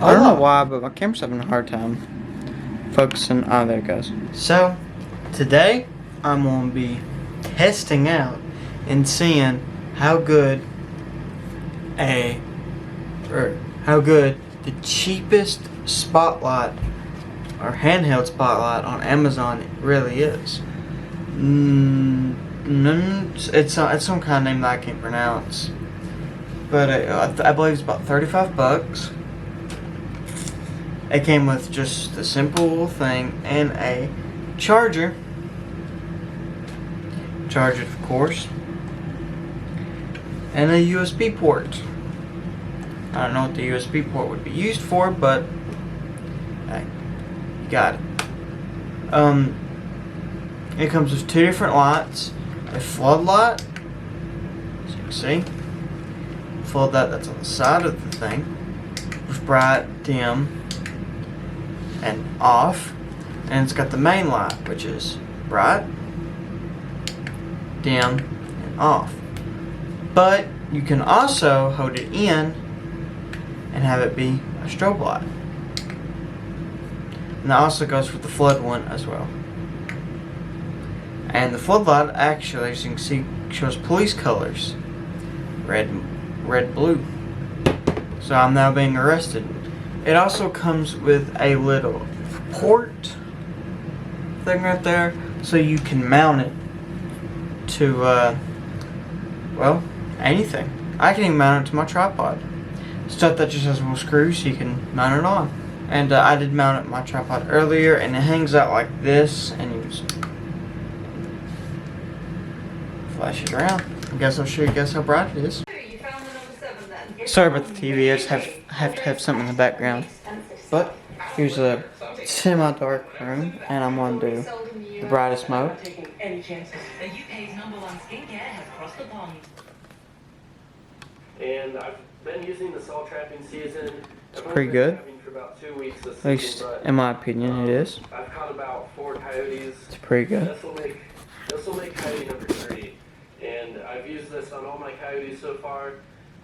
I don't know why, but my camera's having a hard time focusing. Oh, there it goes. So, today I'm going to be testing out and seeing how good the cheapest spotlight or handheld spotlight on Amazon really is. It's some kind of name that I can't pronounce, but I believe it's about $35. It came with just a simple little thing and a charger. Charge it, of course, and a USB port. I don't know what the USB port would be used for, but hey, you got it. It comes with two different lights. A floodlight, as you can see. Floodlight that's on the side of the thing, with bright, dim, and off. And it's got the main light, which is bright, dim, and off. But you can also hold it in and have it be a strobe light. And that also goes for the flood one as well. And the floodlight actually, as you can see, shows police colors. Red, blue. So I'm now being arrested. It also comes with a little port thing right there, so you can mount it to, well, anything. I can even mount it to my tripod. Stuff that just has a little screw so you can mount it on. And I did mount it to my tripod earlier, and it hangs out like this, and you just flash it around. I guess I'll show you guys how bright it is. Sorry about the TV, I just have to have something in the background. But here's a semi-dark room, and I'm going to do the brightest mode. And I've been using the salt trapping season. It's pretty good. For about 2 weeks this At least in my opinion, it is. I've caught about 4 coyotes. It's pretty good. This will make coyote number 3. And I've used this on all my coyotes so far.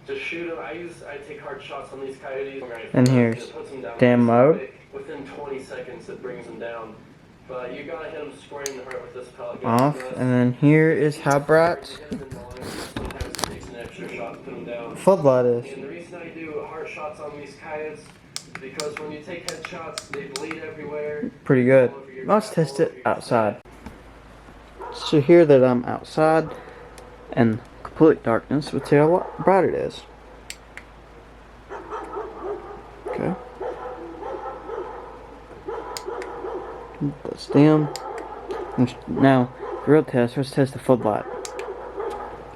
To shoot them, I take hard shots on these coyotes. And here's dim mode. Within 20 seconds, it brings them down. But you gotta hit them square in the heart with this pellet gun. Off, and then here is how bright floodlight is. And the reason I do hard shots on these coyotes is because when you take headshots, they bleed everywhere. Pretty good. Let's test it outside. So here that I'm outside in complete darkness, we'll see how bright it is. Okay. That's dim. Now, real test. Let's test the floodlight.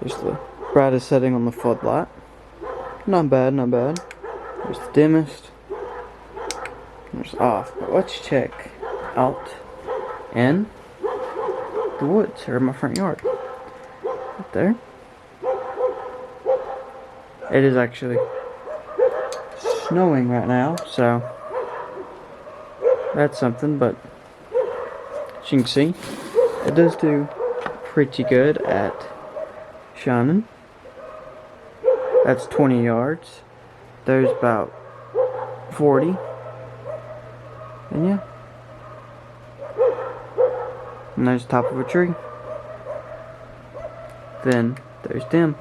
There's the brightest setting on the floodlight. Not bad, not bad. There's the dimmest. There's off. But let's check out in the woods or my front yard. Right there. It is actually snowing right now, so that's something, but as you can see, it does do pretty good at shining. That's 20 yards. There's about 40. And yeah. And there's the top of a tree. Then there's dim.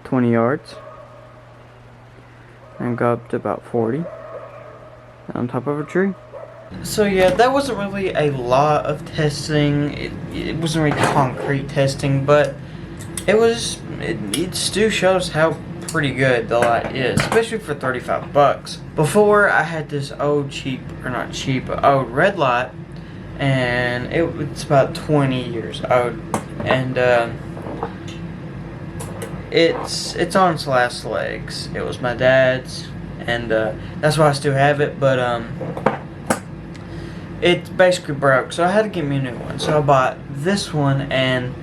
20 yards. And go up to about 40. On top of a tree. So yeah, that wasn't really a lot of testing. It wasn't really concrete testing, but it still shows how pretty good the light is, especially for $35. Before I had this old old red light, and it's about 20 years old, and it's on its last legs. It was my dad's, and that's why I still have it, but it basically broke, so I had to get me a new one. So I bought this one, and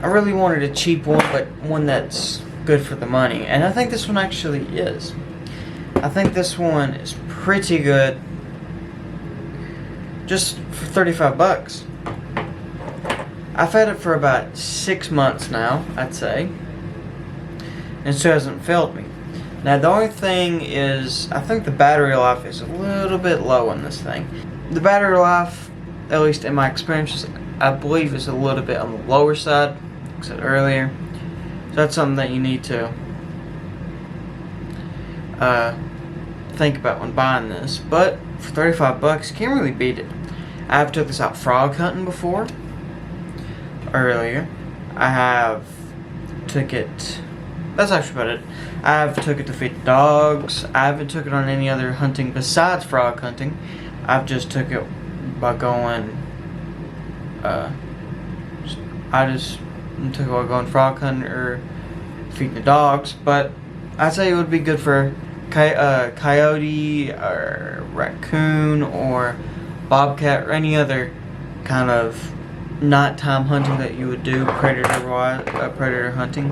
I really wanted a cheap one, but one that's good for the money, and I think this one actually is. I think this one is pretty good, just for $35. I've had it for about 6 months now, I'd say, and it still hasn't failed me. Now the only thing is, I think the battery life is a little bit low on this thing. The battery life, at least in my experience, I believe is a little bit on the lower side, like I said earlier. So that's something that you need to think about when buying this. But for 35 bucks, you can't really beat it. I've took this out frog hunting before. Earlier, I have took it. That's actually about it. I've took it to feed dogs. I haven't took it on any other hunting besides frog hunting. I've just took it by going. I just took it while going frog hunting or feeding the dogs. But I'd say it would be good for coyote or raccoon or bobcat or any other kind of nighttime hunting that you would do predator hunting.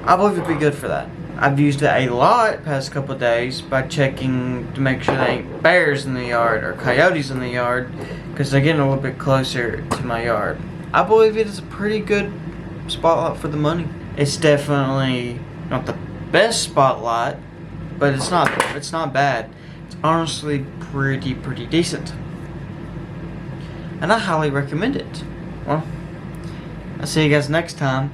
I believe it'd be good for that. I've used it a lot past couple of days by checking to make sure there ain't bears in the yard or coyotes in the yard, because they're getting a little bit closer to my yard. I believe it is a pretty good spotlight for the money. It's definitely not the best spotlight, but it's not bad. It's honestly pretty decent, and I highly recommend it. Well, I'll see you guys next time.